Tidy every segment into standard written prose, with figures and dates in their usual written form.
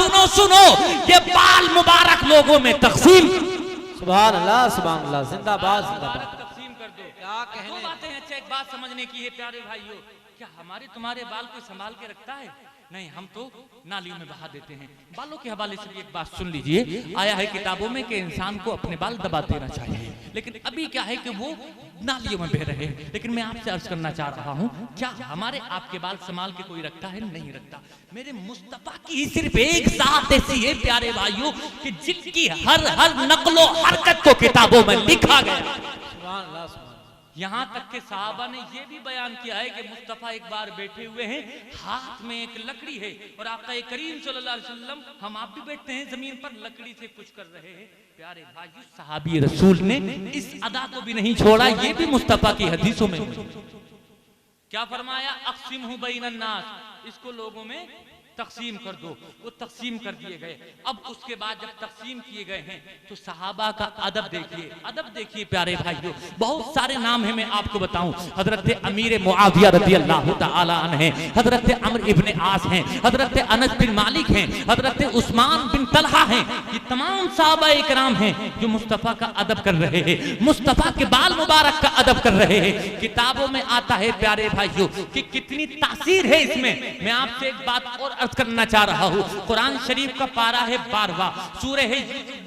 सुनो सुनो, ये बाल मुबारक लोगों में तकसीम। सुभान अल्लाह, सुभान अल्लाह, जिंदाबाद जिंदाबाद। तकसीम कर दो। क्या कहने? दो बातें हैं। अच्छा, एक बात समझने की है प्यारे भाइयों, क्या हमारे तुम्हारे बाल कोई संभाल के रखता है? नहीं, हम तो नालियों में बहा देते हैं। बालों के हवाले से भी एक बात सुन लीजिए। आया है किताबों में कि इंसान को अपने बाल दबा देना चाहिए, लेकिन अभी क्या है कि वो नालियों में बह रहे हैं। लेकिन मैं आपसे अर्ज करना चाह रहा हूँ, क्या हमारे आपके बाल संभाल के कोई रखता है? नहीं रखता। मेरे मुस्तफा की ही सिर्फ एक साथ ऐसी है प्यारे भाइयों कि जिनकी हर हर नकलो हरकत को किताबों में लिखा गया। सुभान अल्लाह, सुभान। यहाँ तक के साहबा ने यह भी बयान किया है कि मुस्तफा एक बार बैठे हुए हैं, हाथ में एक लकड़ी है और आका करीम सल्लल्लाहु अलैहि वसल्लम, हम आप भी बैठते हैं जमीन पर, लकड़ी से कुछ कर रहे हैं। प्यारे भाई, सहाबी रसूल ने इस अदा को भी नहीं छोड़ा। ये भी मुस्तफा की हदीसों में क्या फरमाया? अक़सिमहु बैनन नास, इसको लोगों में तकसीम कर दो। वो तकसीम कर दिए गए। अब उसके बाद जब तकसीम किए गए हैं तो सहाबा का अदब देखिए, अदब देखिए प्यारे भाइयों। बहुत सारे नाम हैं, मैं आपको बताऊं। हजरत अमीर मुआविया रज़ी अल्लाह तआला अन्हु हैं, हजरत अम्र इब्न आस हैं, हजरत अनस बिन मालिक हैं, हजरत उस्मान बिन तलहा हैं। ये तमाम सहाबा इकराम हैं जो मुस्तफा का अदब कर रहे हैं, मुस्तफा के बाल मुबारक का अदब कर रहे हैं। किताबों में आता है प्यारे भाइयों कि कितनी तासीर है इसमें। मैं आपसे एक बात और करना चाह रहा हूँ। कुरान शरीफ का पारा है 12वां, सूरह है,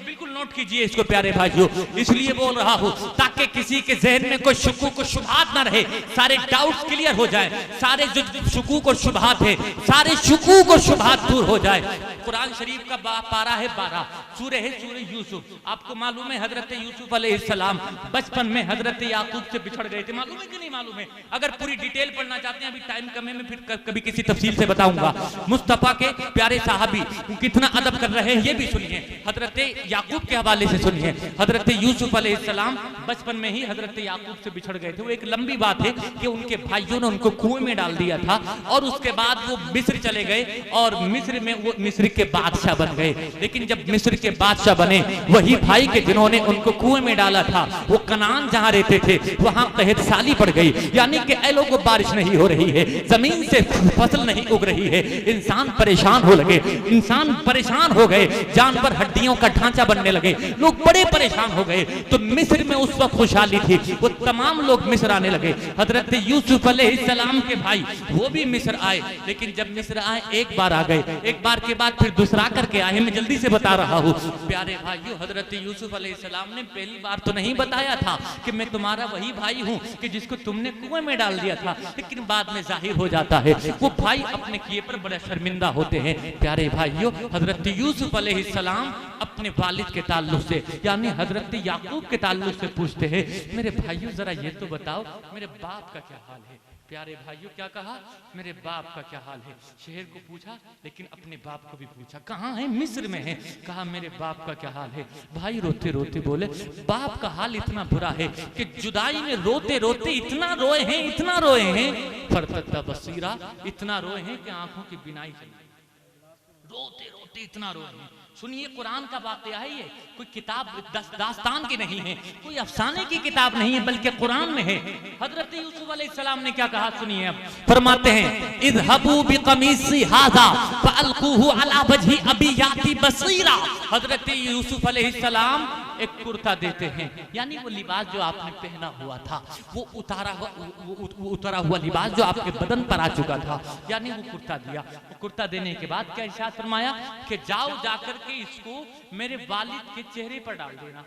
बिल्कुल नोट कीजिए इसको प्यारे भाइयों, इसलिए बोल रहा हूँ ताकि किसी के जहन में कोई शुकूक और शुबहात ना रहे, सारे डाउट्स क्लियर हो जाए, सारे जो शुकूक और शुबहात है सारे शुकूक और शुबहात दूर हो जाए। कुरान शरीफ का पारा है 12, सूरह है सूरह यूसुफ। आपको मालूम है हजरत यूसुफ अलैहिस्सलाम बचपन में हजरत याकूब से बिछड़ गए थे, मालूम है कि नहीं मालूम है? अगर पूरी डिटेल पढ़ना चाहते हैं, अभी टाइम कम है, मैं फिर कभी किसी तफसील से बताऊंगा। मुस्तफा के प्यारे साहबी कितना अदब कर रहे हैं ये भी सुनिए। हजरत याकूब के हवाले से सुनिए। हजरत यूसुफ अलैहिस्सलाम बचपन में ही हजरत याकूब से बिछड़ गए थे। वो एक लंबी बात है कि उनके भाइयों ने उनको कुएं में डाल दिया था और उसके बाद वो मिस्र चले गए और मिस्र में वो मिस्र के बादशाह बन गए। लेकिन जब मिस्र के बादशाह बने, वही भाई के जिन्होंने उनको कुएं में डाला था, वो कनान जहां रहते थे वहां कहत साली पड़ गई, यानी कि ऐ लोगों बारिश नहीं हो रही है, जमीन से फसल नहीं उग रही है। इंसान परेशान हो लगे, इंसान परेशान हो गए, जानवर हड्डियों का ढांचा बनने लगे, लोग बड़े परेशान हो गए। तो मिस्र में उस वक्त खुशहाली थी, वो तमाम लोग मिस्र आने लगे। हजरत यूसुफ अलैहिस्सलाम के भाई वो भी मिस्र आए, लेकिन जब मिस्र आए एक बार आ गए, एक बार के बाद फिर दूसरा करके आए। मैं जल्दी से बता रहा हूँ प्यारे भाइयों, हजरत यूसुफ अलैहिस्सलाम ने पहली बार तो नहीं बताया था कि मैं तुम्हारा वही भाई हूँ कि जिसको तुमने कुएं में डाल दिया था, लेकिन बाद में जाहिर हो जाता है वो भाई अपने किए पर बड़ा शर्मिंदा होते हैं। प्यारे भाइयों, हजरत यूसुफ अलैहिस्सलाम अपने वालिद के ताल्लुक से यानी हजरत याकूब के ताल्लुक से पूछते हैं, मेरे भाइयों जरा ये तो बताओ मेरे बाप का क्या हाल है? प्यारे भाइयों क्या कहा? मेरे बाप का क्या हाल है? शहर को पूछा, लेकिन अपने बाप को भी पूछा, कहाँ है? मिस्र में है। कहा मेरे बाप का क्या हाल है? भाई रोते रोते बोले, बाप का हाल इतना बुरा है कि जुदाई में रोते रोते इतना रोए हैं, इतना रोए हैं, फरतद्दा बसीरा, इतना रोए हैं कि आंखों की बिनाई चली, रोते रोते इतना रोए हैं। सुनिए, कुरान का वाकया है ये, कोई किताब दास्तान की नहीं है, कोई अफसाने की किताब नहीं है, बल्कि कुरान में है। हजरत यूसुफ अलैहिस्सलाम ने क्या कहा सुनिए। अब फरमाते हैं, इज़हबू बिक़मीसी हाज़ा फ़अल्क़ूहु अला वजहि अबी याती बसीरा। हजरत यूसुफ अलैहिस्सलाम एक कुर्ता देते हैं, यानी वो लिबास जो आपने पहना हुआ था, वो उतारा हुआ लिबास जो आपके बदन पर आ चुका था, यानी वो कुर्ता दिया। वो कुर्ता देने के बाद क्या इरशाद फरमाया कि जाओ जाकर के इसको मेरे वालिद के चेहरे पर डाल देना।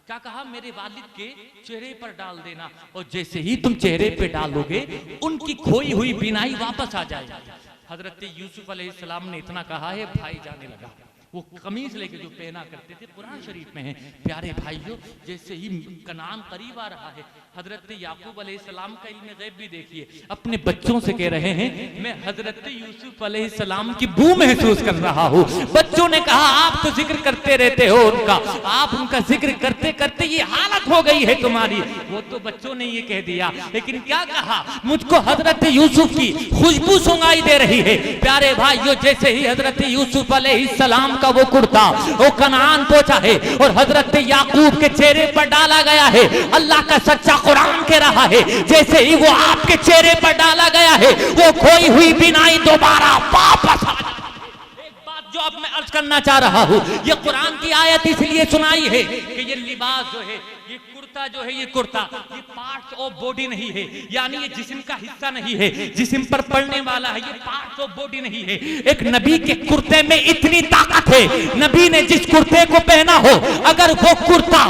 क्या कहा? मेरे वालिद के चेहरे पर डाल देना, और जैसे ही तुम चेहरे पे डालोगे उनकी खोई हुई बिनाई वापस आ जाएगी। हजरत यूसुफ अलैहिस्सलाम ने इतना कहा है, भाई जाने लगा। वो कमीज लेके जो पहना करते थे, कुरान शरीफ में है। प्यारे भाइयों, जैसे ही कनान करीब आ रहा है, हजरत याकूब अलैहिस्सलाम का इल्म गैब भी देखिए, अपने बच्चों से कह रहे हैं, मैं हजरत यूसुफ अलैहिस्सलाम की बू महसूस कर रहा हूँ। बच्चों ने कहा, आप तो जिक्र करते रहते हो उनका, आप उनका जिक्र करते करते ये हालत हो गई है तुम्हारी। वो तो बच्चों ने ये कह दिया, लेकिन क्या कहा? मुझको हजरत यूसुफ की खुशबू सुनाई दे रही है। प्यारे भाइयों, जैसे ही हजरत यूसुफ अलैहिस्सलाम का वो कुर्ता वो कनान पहुंचा है और हजरत याकूब के चेहरे पर डाला गया है, अल्लाह का सच्चा कुरान कह रहा है, जैसे ही वो आपके चेहरे पर डाला गया है, वो खोई हुई बिनाई दोबारा वापस आ जाती है। एक बात जो अब मैं अर्ज अर्ज करना चाह रहा हूँ, ये कुरान की आयत इसलिए सुनाई है कि ये लिबास जो है, ये कुर्ता जो है, ये कुर्ता ये पार्ट ऑफ बॉडी नहीं है, यानी ये जिस्म का हिस्सा नहीं है, जिस्म पर पड़ने वाला है, ये पार्ट ऑफ बॉडी नहीं है। एक नबी के कुर्ते में इतनी ताकत है, नबी ने जिस कुर्ते को पहना हो, अगर वो कुर्ता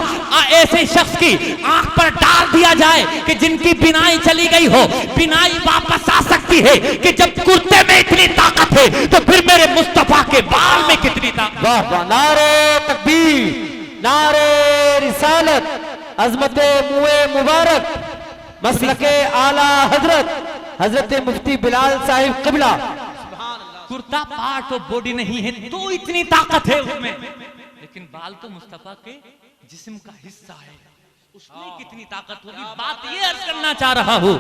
ऐसे शख्स की आंख पर डाल दिया जाए कि जिनकी बिनाई चली गई हो, बिनाई वापस आ सकती है कि जब कुर्ते में इतनी ताकत है तो फिर मेरे मुस्तफा के बाल में कितनी ताकत। वाह वाह, नारे तकबीर, नारे रिसालत, अजमत मुए मुबारक, मसलके आला हजरत हजरत मुफ्ती बिलाल साहिब क़िबला। कुर्ता पार्ट ऑफ बॉडी नहीं है तो इतनी ताकत है उसमें, लेकिन बाल तो मुस्तफा के जिस्म का हिस्सा है, उसमें कितनी ताकत होगी। बात ये अर्ज करना चाह रहा हूँ,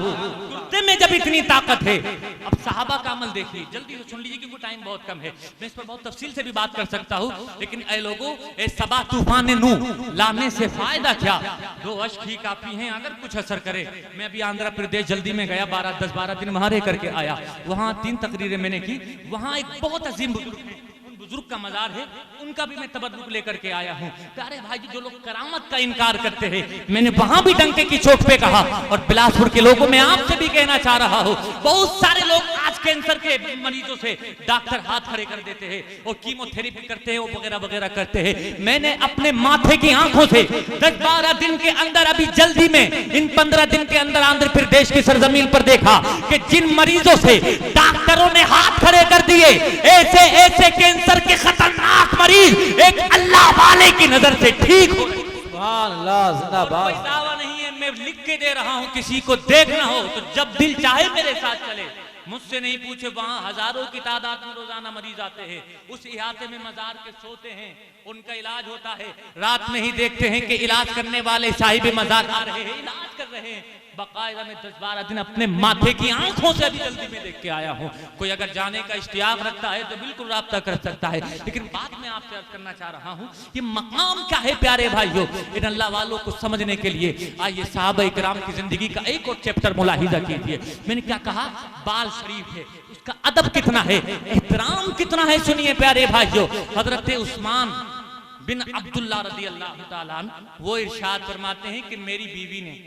कुर्ते में जब इतनी ताकत है। अब सहाबा का अमल देखिए, जल्दी से सुन लीजिए क्योंकि टाइम बहुत कम है, मैं इस पर बहुत तफसील से भी बात कर सकता हूँ, लेकिन ऐ लोगों, ए सबा तूफान नू लाने से फायदा क्या, 2 अश्क ही काफी हैं अगर कुछ असर करे। मैं अभी आंध्र प्रदेश जल्दी में गया, 10-12 दिन वहां रह करके आया, वहां 3 तकरीरें मैंने की, वहां एक बहुत अजीम बुजुर्ग का मजार है, उनका भी मैं तबर्रुक लेकर के आया हूँ। प्यारे भाई जी, जो लोग करामत का इनकार करते हैं, मैंने वहां भी डंके की चोट पे कहा, और बिलासपुर के लोगों में आपसे भी कहना चाह रहा हूँ, बहुत सारे लोग आज कैंसर के मरीजों से डॉक्टर हाथ खड़े कर देते हैं और कीमोथेरेपी करते हैं, वगैरह वगैरह करते हैं। मैंने अपने माथे की आंखों से 10-12 दिन के अंदर, अभी जल्दी में इन 15 दिन के अंदर आंध्र प्रदेश की सरजमीन पर देखा कि जिन मरीजों से डॉक्टरों ने हाथ खड़े कर दिए, ऐसे ऐसे कैंसर के खतरनाक मरीज एक अल्लाह वाले की नजर से ठीक हो। सुभान अल्लाह, जिंदाबाद। कोई दावा नहीं है, मैं लिख के दे रहा हूं, किसी को देखना हो तो जब दिल चाहे मेरे साथ चले, मुझसे नहीं पूछे। वहां हजारों की तादाद में रोजाना मरीज आते हैं, उस इलाके में मजार के सोते हैं, उनका इलाज होता है, रात में ही देखते हैं कि इलाज करने वाले साहिब मजार आ रहे हैं, इलाज कर रहे हैं। बाकायदा में 10-12 दिन अपने माथे की आंखों से अभी जल्दी में देख के आया हूं। कोई अगर जाने का इश्तियाक रखता है तो बिल्कुल राब्ता कर सकता है, लेकिन बात मैं आपसे अर्ज करना चाह रहा हूं, ये मकाम क्या है प्यारे भाइयों, इन अल्लाह वालों को समझने के लिए आइए सहाबा इकराम की जिंदगी का एक और चैप्टर मुलाहिजा कीजिए। मैंने क्या कहा, बाल शरीफ है, उसका अदब कितना है, एहतराम कितना है, सुनिए प्यारे भाइयों। हजरत उस्मान बिन अब्दुल्ला रज़ी अल्लाह तआला अन्हु वो इरशाद फरमाते हैं कि मेरी बीवी ने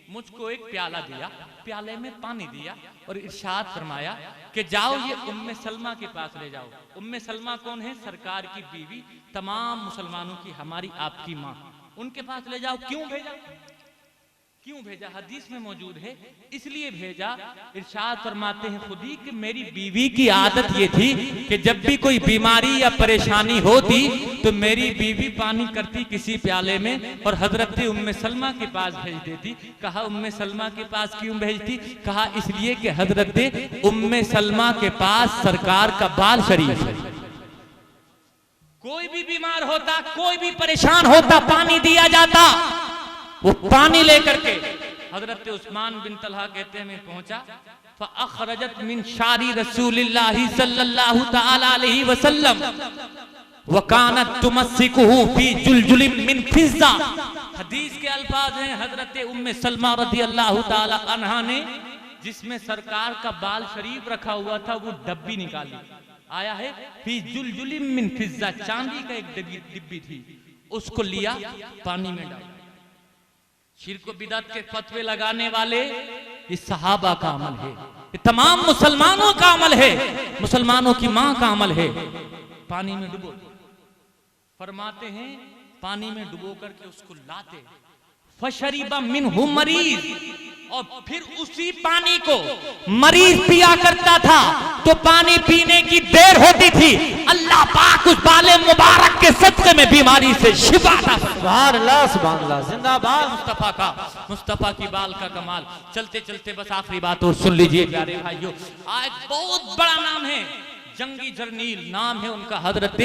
मुझको एक प्याला दिया, प्याले में पानी दिया और इरशाद फरमाया कि जाओ ये उम्मे सलमा के पास ले जाओ। उम्मे सलमा कौन है? सरकार की बीवी, तमाम मुसलमानों की, हमारी आपकी माँ, उनके पास ले जाओ। क्यों भेजा? क्यों भेजा? हदीस में मौजूद है, इसलिए भेजा। इरशाद फरमाते हैं खुद ही कि मेरी बीवी की आदत ये थी कि जब भी कोई बीमारी या परेशानी होती तो मेरी बीवी पानी करती किसी प्याले में और हजरत उम्मे सलमा के पास भेज देती। कहा उम्मे सलमा के पास क्यों भेजती? कहा इसलिए कि हजरत उम्मे सलमा के पास सरकार का बाल शरीफ है। कोई भी बीमार होता, कोई भी परेशान होता, पानी दिया जाता। वो पानी लेकर के हजरत उस्मान बिन तलहा कहते हैं मैं पहुंचा, फअखरजत मिन शारी रसूलिल्लाहि सल्लल्लाहु तआला अलैहि वसल्लम व कानत तुमस्सिकुहु फी जुलजुलिम मिन फिज़्ज़ा। हदीस के अल्फाज हैं, हजरत उम्मे सलमा रज़ी अल्लाह तआला अन्हा ने जिसमें सरकार का बाल शरीफ रखा हुआ था वो डब्बी निकाली। आया है फी जुलजुलिम मिन फिज़्ज़ा, चांदी का एक डिब्बी थी, उसको लिया, पानी में डाला। शिर्क व बिदअत के फतवे लगाने वाले इस सहाबा का अमल है, ये तमाम मुसलमानों का अमल है, मुसलमानों की मां का अमल है। पानी में डुबो, फरमाते हैं पानी में डुबो करके उसको लाते, फशरिबा मिनहु मरीज, और फिर उसी पानी को मरीज पिया करता था तो पानी पीने की देर होती थी, अल्लाह पाक उस बाले मुबारक के सदक़े में बीमारी से शिफा था। सुभान अल्लाह, सुभान अल्लाह, जिंदाबाद। मुस्तफा का, मुस्तफा की बाल का कमाल। चलते चलते बस आखिरी बात और सुन लीजिए प्यारे भाइयों, एक बहुत बड़ा नाम है, जंगी जर्नील नाम है उनका, हजरत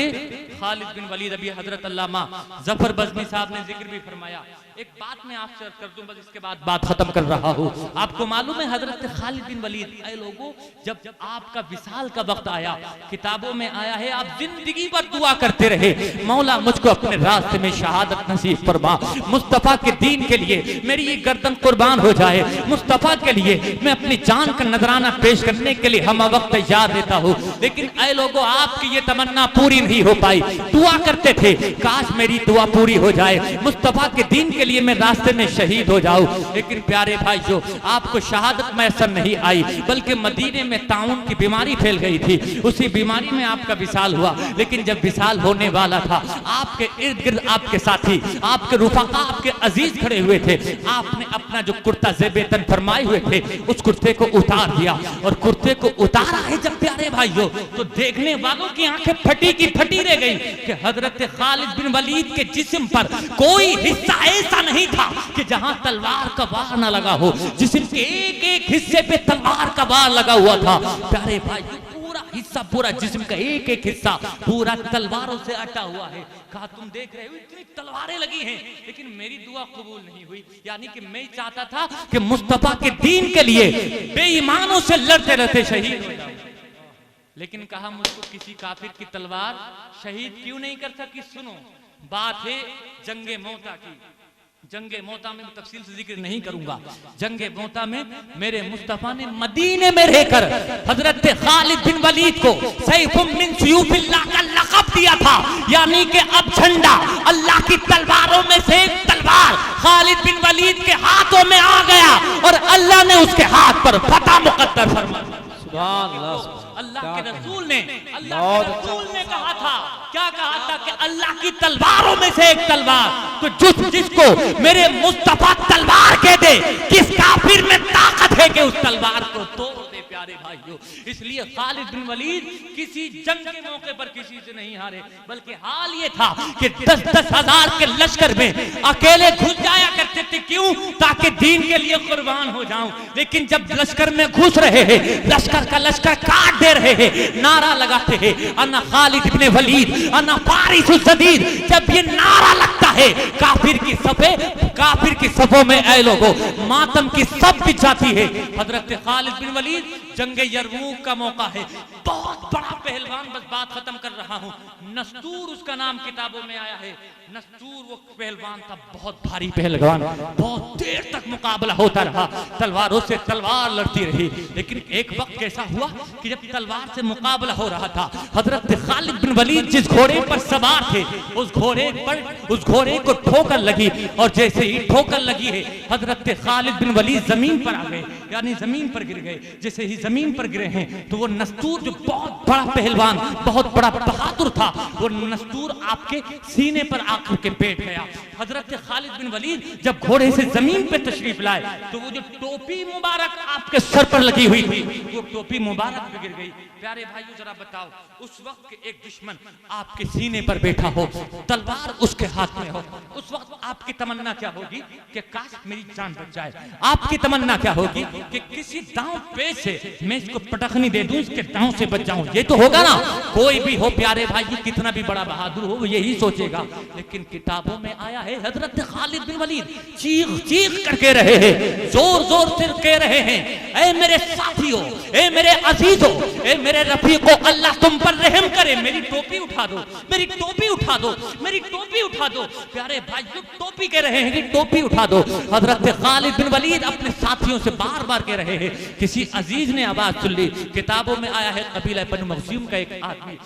खालिद बिन वलीद। अभी हजरत अल्लामा जफर बज़मी साहब ने जिक्र भी फरमाया। एक बात मैं आपसे अर्ज कर दूं, बस इसके बाद बात खत्म कर रहा हूं। आपको मालूम है हजरत खालिद बिन वलीद, ऐ लोगों, जब आपका विसाल का वक्त आया, किताबों में आया है आप जिंदगी भर दुआ करते रहे, मौला मुझको अपने रास्ते में शहादत नसीब फरमा, मुस्तफा के दीन के लिए मेरी ये गर्दन कुर्बान हो जाए, मुस्तफा के लिए मैं अपनी जान का नजराना पेश करने के लिए हम वक्त तैयार रहता हूँ। लेकिन लेकिन ऐ लोगों आपकी ये तमन्ना पूरी नहीं हो पाई। दुआ करते थे काश मेरी दुआ पूरी हो जाए, मुस्तफा के दीन के लिए मैं रास्ते में शहीद हो जाऊं। लेकिन प्यारे भाइयों आपको शहादत मैसर नहीं आई, बल्कि मदीने में ताउन की बीमारी फैल गई थी। उसी बीमारी में आपका विसाल हुआ। लेकिन जब विसाल होने वाला था आपके इर्द गिर्द आपके साथी, आपके रुफाका, आपके अजीज खड़े हुए थे। आपने अपना जो कुर्ता ज़ेबेतन फरमाए हुए थे उस कुर्ते को उतार दिया, और कुर्ते को उतारा है जब प्यारे भाइयों तो देखने वालों की आंखें फटी की फटी रह गई कि हजरत खालिद बिन वलीद के जिस्म पर कोई हिस्सा ऐसा नहीं था कि जहां तलवार का वार न लगा हो। जिस्म के एक एक हिस्से पे तलवार का वार लगा हुआ था। प्यारे भाइयों पूरा हिस्सा, पूरा जिस्म का एक एक हिस्सा पूरा तलवारों से अटा हुआ है। कहा तुम देख रहे हो इतनी तलवारें लगी हैं, लेकिन मेरी दुआ कबूल नहीं हुई। यानी कि मैं चाहता था कि मुस्तफा के दीन के लिए बेईमानों से लड़ते रहते शहीद हो जाऊं। लेकिन कहा मुझको किसी काफिर की तलवार शहीद क्यों नहीं कर सकी। सुनो बात है जंगे मोता की। जंगे मोता में तफसील से जिक्र नहीं करूंगा। जंगे मोता में मेरे मुस्तफा ने मदीने में रहकर हजरत खालिद बिन वलीद को सैफुम मिन सुयूफिल्लाह का लक़ब दिया था। यानी कि अब झंडा अल्लाह की तलवारों में से एक तलवार खालिद बिन वलीद के हाथों में आ गया, और अल्लाह ने उसके हाथ पर फतह मुक़द्दर फरमाया। अल्लाह के रसूल ने कहा था, क्या कहा था कि अल्लाह की तलवारों में से एक तलवार, तो जिसको मेरे मुस्तफा तलवार कह दे, किस काफिर में ताकत है कि उस तलवार को तोड़ दे। प्यारे भाइयों इसलिए खालिद बिन वलीद किसी जंग के मौके पर किसी से नहीं हारे, बल्कि हाल ये था कि 10-10 हजार के लश्कर में अकेले घुस जाया करते थे। क्यों? ताकि दीन के लिए कुर्बान हो जाऊं। लेकिन जब लश्कर में घुस रहे हैं, लश्कर का लश्कर काट दे रहे हैं, नारा लगाते हैं अन्ना खालिद बिन वलीद अन्ना फारिसुल जदीद। जब ये नारा लगता है काफिर की सफों में ऐ लोगों मातम की सब बिछ जाती है। हजरत खालिद बिन वलीद जंगे यरमूक का मौका है, बहुत बड़ा पहलवान, बस बात खत्म कर रहा हूं। नस्तूर उसका नाम किताबों में आया है। नस्तूर वो पहलवान था, बहुत भारी पहलवान, बहुत देर तक मुकाबला होता रहा, तलवारों से तलवार लड़ती रही। लेकिन एक वक्त कैसा हुआ कि जब तलवार से मुकाबला हो रहा था, हजरत खालिद बिन वलीद जिस घोड़े पर सवार थे उस घोड़े को ठोकर लगी, और जैसे ही ठोकर लगी है हजरत खालिद बिन वलीद जमीन पर आ गए, यानी जमीन पर गिर गए। जैसे ही जमीन पर गिरे हैं तो वो नस्तूर जो बहुत बड़ा पहलवान, बहुत बड़ा बहादुर था, वो नस्तूर आपके सीने पर आकर के बैठ गया। हजरत खालिद बिन वलीद जब घोड़े से जमीन पे तशरीफ लाए तो वो जो टोपी मुबारक आपके सर पर लगी हुई थी वो टोपी मुबारक पे गिर गई। प्यारे भाइयों जरा बताओ, उस वक्त के एक दुश्मन आपके सीने पर बैठा हो, तलवार उसके हाथ में हो, उस वक्त आपकी तमन्ना क्या होगी कि काश मेरी जान बच जाए। आपकी तमन्ना क्या होगी कि किसी दांव पे से मैं इसको पटखनी दे दूं, इसके दांव से बच जाऊं। ये तो होगा ना, कोई भी हो प्यारे भाई, कितना भी बड़ा बहादुर हो वो यही सोचेगा। लेकिन किताबों में आया है हजरत खालिद बिन वलीद चीख चीख करके रहे हैं, जोर जोर से कह रहे हैं, ऐ मेरे साथियों, ऐ मेरे अजीजों, ऐ मेरे रफीकों, अल्लाह तुम पर रहम करे, मेरी टोपी उठा दो, मेरी टोपी उठा दो, मेरी टोपी उठा दो। प्यारे भाइयों टोपी कह रहे हैं कि टोपी उठा दो। हजरत खालिद बिन वलीद अपने साथियों से बार बार कह रहे हैं। किसी अजीज ने आवाज सुन ली, किताबों में आया है कबीला बनु मखज़ूम का एक आदमी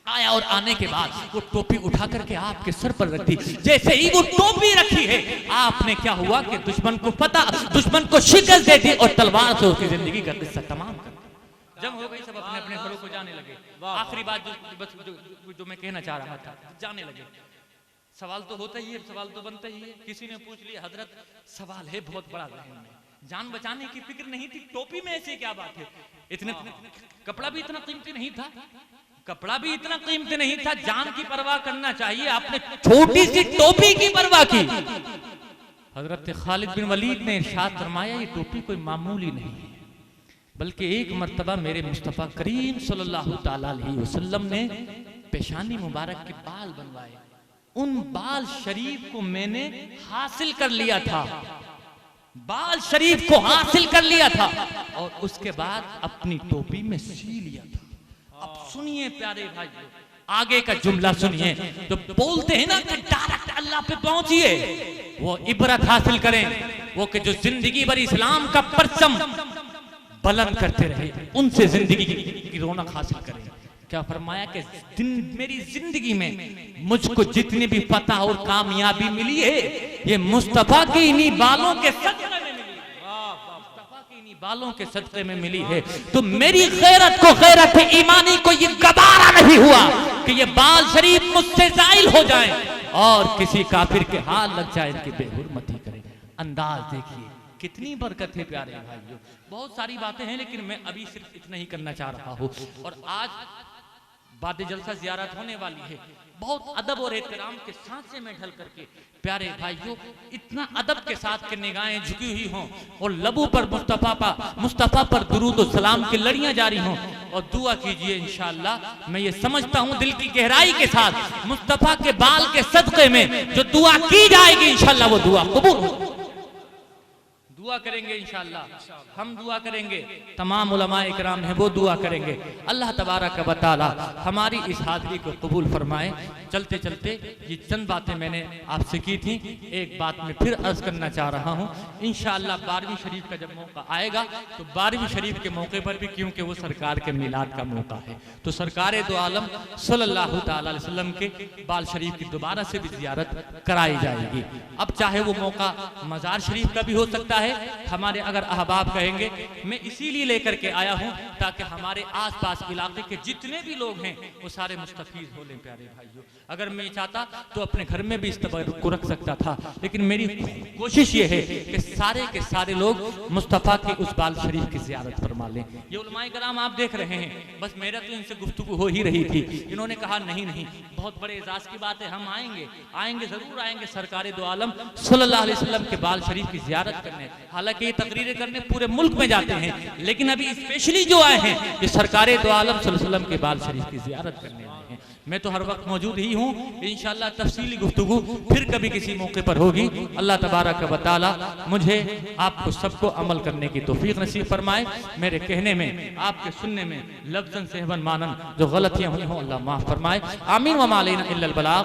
आया, और आने के बाद वो टोपी उठा करके आपके सर पर रख दी। जैसे ही वो टोपी रखी है, आपने क्या हुआ कि दुश्मन को शिकस्त दे दी और तलवार से उसकी जिंदगी का किस्सा तमाम कर दिया। जंग हो गई, सब अपने अपने घरों को जाने लगे। आखिरी बात जो मैं कहना चाह रहा था, जाने लगे। सवाल तो होता ही है, सवाल तो बनता ही है। किसी ने पूछ लिया हजरत सवाल है बहुत बड़ा, जान बचाने की फिक्र नहीं थी, टोपी में ऐसे क्या बात है? इतने कपड़ा भी इतना कीमती नहीं था, कपड़ा भी इतना कीमती नहीं था, जान की परवाह करना चाहिए, आपने छोटी सी टोपी की परवाह की। हजरत खालिद बिन वलीद ने इरशाद फरमाया ये टोपी कोई मामूली नहीं है, बल्कि एक मर्तबा मेरे मुस्तफ़ा करीम सल्लल्लाहु ताला अलैहि वसल्लम ने पेशानी मुबारक के बाल बनवाए, उन बाल शरीफ को मैंने हासिल कर लिया था, बाल शरीफ को हासिल कर लिया था और उसके बाद अपनी टोपी में सी लिया था। अब सुनिए प्यारे भाई, आगे का जुमला सुनिए। तो बोलते हैं ना कि डायरेक्ट अल्लाह पे पहुंचिए, वो इबरत हासिल करें, वो कि जो जिंदगी भर इस्लाम का परचम बुलंद करते रहे, उनसे जिंदगी की रौनक हासिल करें। क्या फरमाया कि मेरी जिंदगी में मुझको जितनी भी फतह और कामयाबी मिली है ये मुस्तफा के इन्हीं बालों के सदक़े में मिली है, मुस्तफा के इन्हीं बालों के सदक़े में मिली है। तो मेरी गैरत को, गैरत ईमानी को ये गवारा नहीं हुआ कि ये बाल शरीफ मुझसे ज़ाइल हो जाएं और किसी काफिर के हाथ लग जाए, इनकी बेहुरमती करें। अंदाज देखिए कितनी बरकत है प्यारे भाइयों। बहुत सारी बातें हैं लेकिन मैं अभी सिर्फ इतना ही करना चाह रहा हूँ। और आज बाद जलसा ज़ियारत होने वाली है, बहुत अदब और एहतराम के साथ से मैं ढल करके प्यारे भाइयों, इतना अदब के साथ कि निगाहें झुकी हुई हों और लबों पर मुस्तफ़ा पर दुरूद और सलाम की लड़ियां जारी हों और दुआ कीजिए इंशाअल्लाह। मैं ये समझता हूं दिल की गहराई के साथ मुस्तफ़ा के बाल के सदक़े में जो दुआ की जाएगी इंशाअल्लाह वो दुआ कबूल। दुआ करेंगे इंशाअल्लाह, हम दुआ करेंगे, तमाम उलमाए इकराम हैं वो दुआ करेंगे। अल्लाह तबारक व तआला हमारी इस हाज़िरी को कबूल फरमाए। चलते चलते ये चंद बातें मैंने आपसे की थी, एक बात मैं फिर अर्ज करना चाह रहा हूँ। इंशाअल्लाह 12वीं शरीफ का जब मौका आएगा तो 12वीं शरीफ के मौके पर भी, क्योंकि वो सरकार के मिलाद का मौका है, तो सरकार दो आलम सल्लल्लाहु तआला अलैहि वसल्लम के बाल शरीफ की दोबारा से भी ज़ियारत कराई जाएगी। अब चाहे वो मौका मज़ार शरीफ का भी हो सकता है, हमारे अगर अहबाब कहेंगे, मैं इसीलिए लेकर के आया हूं ताकि हमारे आसपास इलाके के जितने भी लोग हैं वो सारे मुस्तफीज हो लें प्यारे भाइयों। अगर मैं चाहता तो अपने घर में भी इस तबरुक को रख सकता था, लेकिन मेरी कोशिश ये है कि सारे के सारे लोग मुस्तफ़ा के उस बाल शरीफ की ज़ियारत फरमा लें। ये उलमाए कराम आप देख रहे हैं, बस मेरा तो इनसे गुफ्तगू हो ही रही थी, इन्होंने कहा नहीं नहीं बहुत बड़े एजाज की बात है, हम आएंगे ज़रूर आएंगे सरकार दो आलम सल्लल्लाहु अलैहि वसल्लम के बाल शरीफ की ज़ियारत करने। हालांकि ये तकरीरें करने पूरे मुल्क में जाते हैं, लेकिन अभी स्पेशली जो आए हैं ये सरकार दो आलम सल्लल्लाहु अलैहि वसल्लम के बाल शरीफ की ज़ियारत करने आए हैं। मैं तो हर वक्त मौजूद ही हूँ, इंशाअल्लाह तफसीली गुफ्तगू फिर कभी किसी मौके पर होगी। अल्लाह तबारक व तआला मुझे आपको सबको अमल करने की तौफीक नसीब फरमाए। मेरे कहने में, आपके सुनने में लफ्ज़न सहवन मानन जो गलतियाँ हुई हों अल्लाह माफ़ फरमाए। आमीन व मा अलैना इल्लल बलाग।